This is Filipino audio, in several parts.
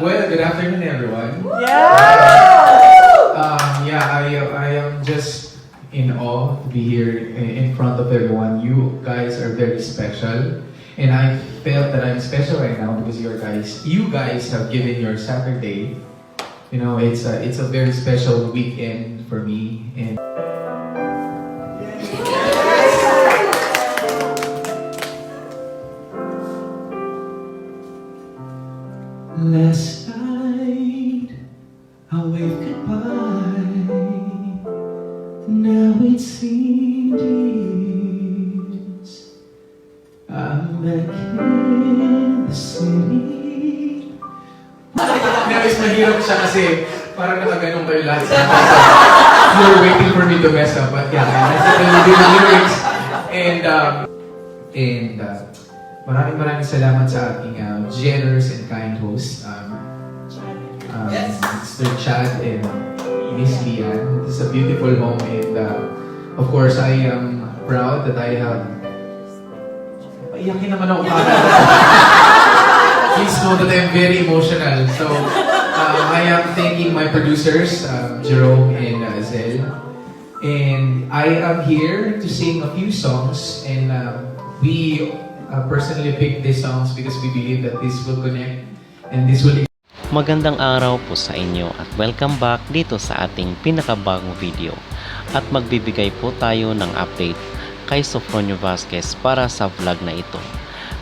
Well, good afternoon, everyone. I am just in awe to be here in front of everyone. You guys are very special, and I felt that I'm special right now because you guys have given your Saturday. You know, it's a very special weekend for me, and last night I waved goodbye. Now it seems I'm back in the city. Nais mahirap siya kasi parang nakaganong kayo lahat. You're waiting for me to mess up, but yeah, I said the lyrics. And maraming salamat sa ating generous and kind host, Mr. Chad and Miss Lian. This is a beautiful home, and of course, I am proud that I have... Iyakin naman ako. Please know that I'm very emotional. So, I am thanking my producers, Jerome and Zell. And I am here to sing a few songs, and we personally picked these songs because we believe that this will connect and this will... Magandang araw po sa inyo at welcome back dito sa ating pinakabagong video. At magbibigay po tayo ng update kay Sofronio Vasquez para sa vlog na ito.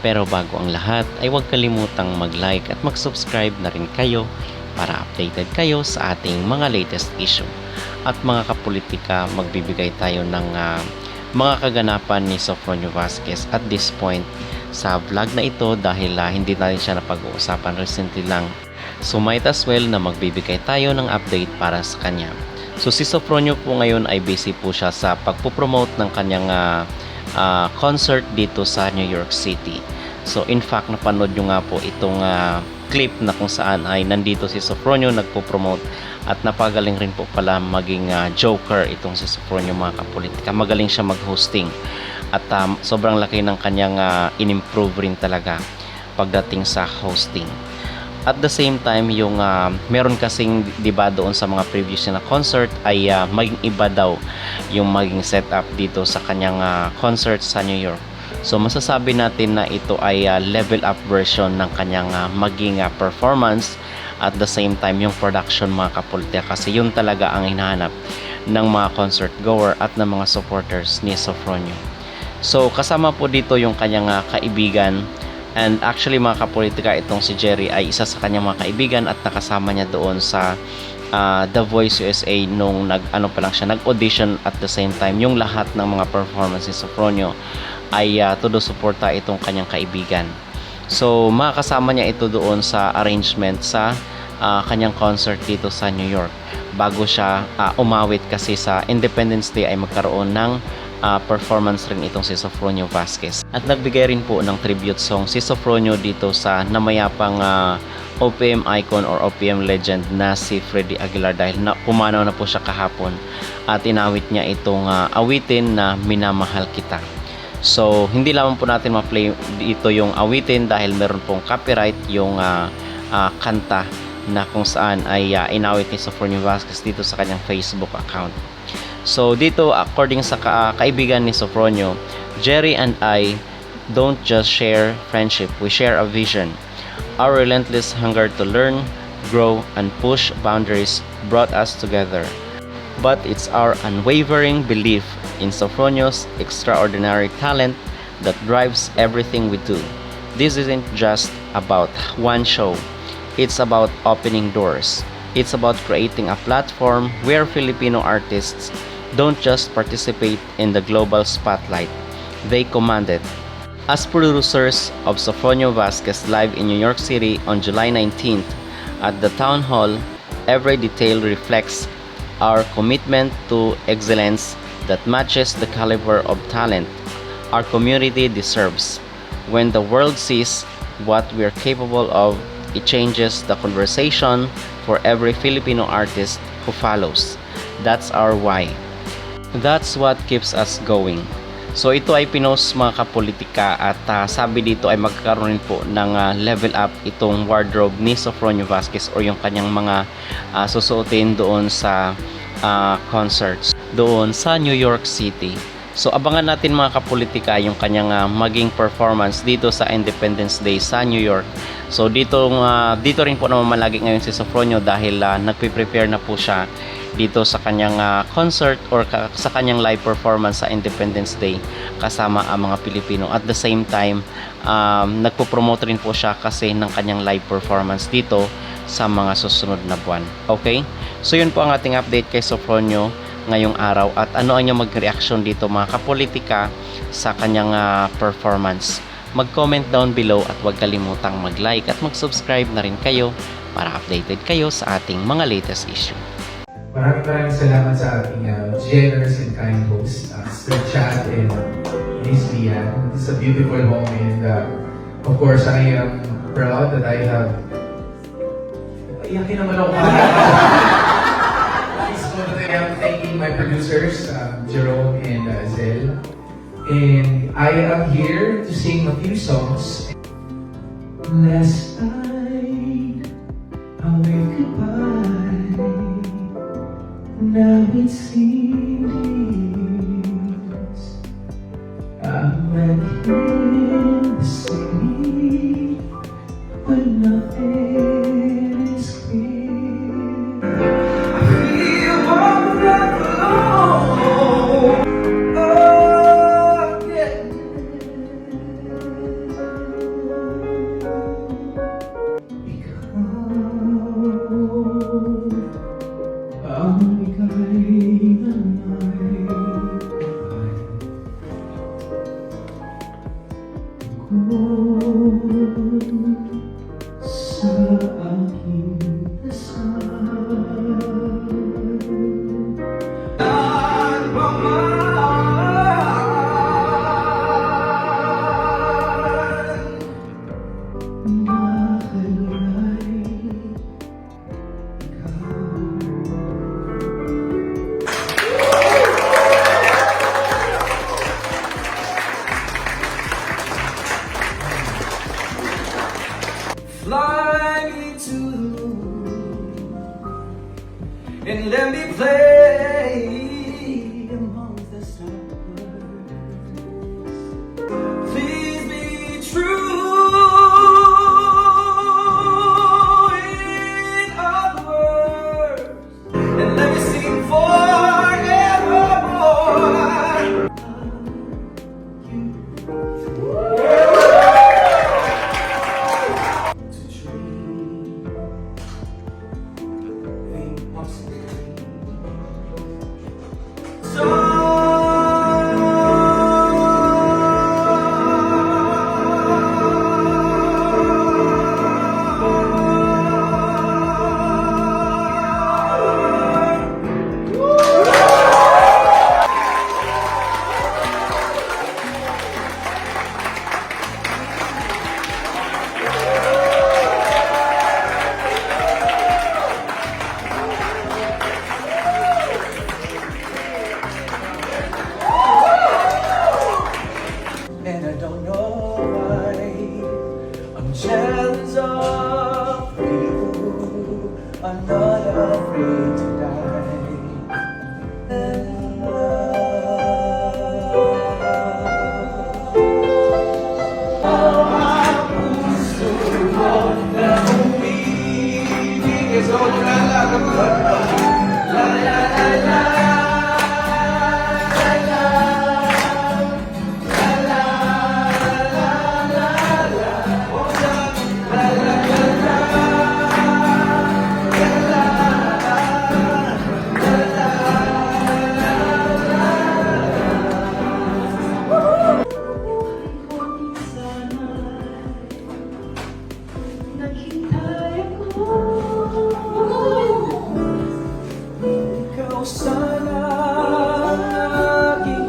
Pero bago ang lahat ay huwag kalimutang mag-like at mag-subscribe na rin kayo para updated kayo sa ating mga latest issue. At mga kapolitika, magbibigay tayo ng mga kaganapan ni Sofronio Vasquez at this point sa vlog na ito dahil hindi natin siya napag-uusapan recently lang. So might as well na magbibigay tayo ng update para sa kanya. So si Sofronio po ngayon ay busy po siya sa pagpupromote ng kanyang concert dito sa New York City. So in fact napanood nyo nga po itong clip na kung saan ay nandito si Sofronio nagpo-promote at napagaling rin po pala maging joker itong si Sofronio, mga kapolitika. Magaling siya mag-hosting at sobrang laki ng kanyang in-improve rin talaga pagdating sa hosting. At the same time, yung meron kasing diba doon sa mga previous na concert ay maging iba daw yung maging setup dito sa kanyang concert sa New York. So masasabi natin na ito ay level up version ng kanyang maging performance. At the same time yung production, mga kapolitika, kasi yun talaga ang hinahanap ng mga concert goer at ng mga supporters ni Sofronio. So kasama po dito yung kanyang kaibigan. And actually mga kapolitika, itong si Jerry ay isa sa kanyang mga kaibigan at nakasama niya doon sa The Voice USA nung nag-audition. At the same time yung lahat ng mga performances sa Sofronio ay todo suporta itong kanyang kaibigan. So makakasama niya ito doon sa arrangement sa kanyang concert dito sa New York bago siya umawit, kasi sa Independence Day ay magkaroon ng performance rin itong si Sofronio Vasquez. At nagbigay rin po ng tribute song si Sofronio dito sa namayapang OPM icon or OPM legend na si Freddie Aguilar, dahil pumanaw na po siya kahapon at inawit niya itong awitin na Minamahal Kita. So hindi lamang po natin ma-play dito yung awitin dahil meron pong copyright yung kanta na kung saan ay inawit ni Sofronio Vasquez dito sa kanyang Facebook account. So dito, according sa kaibigan ni Sofronio, Jerry and I don't just share friendship, we share a vision. Our relentless hunger to learn, grow, and push boundaries brought us together. But it's our unwavering belief in Sofronio's extraordinary talent that drives everything we do. This isn't just about one show. It's about opening doors. It's about creating a platform where Filipino artists don't just participate in the global spotlight, they command it. As producers of Sofronio Vasquez live in New York City on July 19th at the Town Hall, every detail reflects our commitment to excellence that matches the caliber of talent our community deserves. When the world sees what we're capable of, it changes the conversation for every Filipino artist who follows. That's our why. That's what keeps us going. So ito ay pinost mga kapolitika at sabi dito ay magkakaroon rin po ng level up itong wardrobe ni Sofronio Vasquez or yung kanyang mga susuotin doon sa concerts doon sa New York City. So abangan natin mga kapolitika yung kanyang maging performance dito sa Independence Day sa New York. So dito rin po namamalagi ngayon si Sofronio dahil nagpe-prepare na po siya dito sa kanyang concert or sa kanyang live performance sa Independence Day kasama ang mga Pilipino. At the same time, nagpo-promote rin po siya kasi ng kanyang live performance dito sa mga susunod na buwan. Okay? So yun po ang ating update kay Sofronio ngayong araw at ano ang inyong mag-reaction dito mga kapolitika sa kanyang performance. Mag-comment down below at huwag kalimutang mag-like at mag-subscribe na rin kayo para updated kayo sa ating mga latest issue. Maraming salamat sa ating generous and kind host, Sir Chad and Miss Lian. It's a beautiful home and of course I am proud that I have... Iyakin naman ako. So that I am thanking my producers, Jerome and Zell. And I am here to sing a few songs. Last night, I waved goodbye. Now it seems I'm right here in the city, but nothing is clear. I feel all alone. Oh, yeah. Sa aking fly me to the moon and let me play among the stars. Please be true in other words and let me sing forevermore. And I don't know why I'm jealous of people who are not afraid to die. Ikaw sana ang aking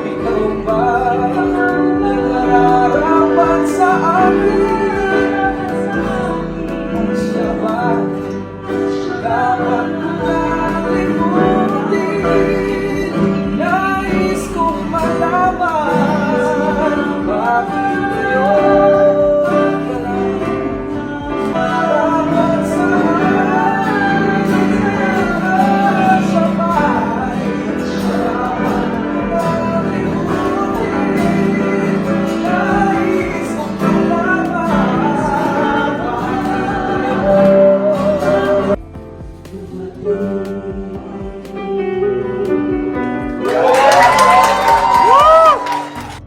ikaw ba ang nararapat sa akin?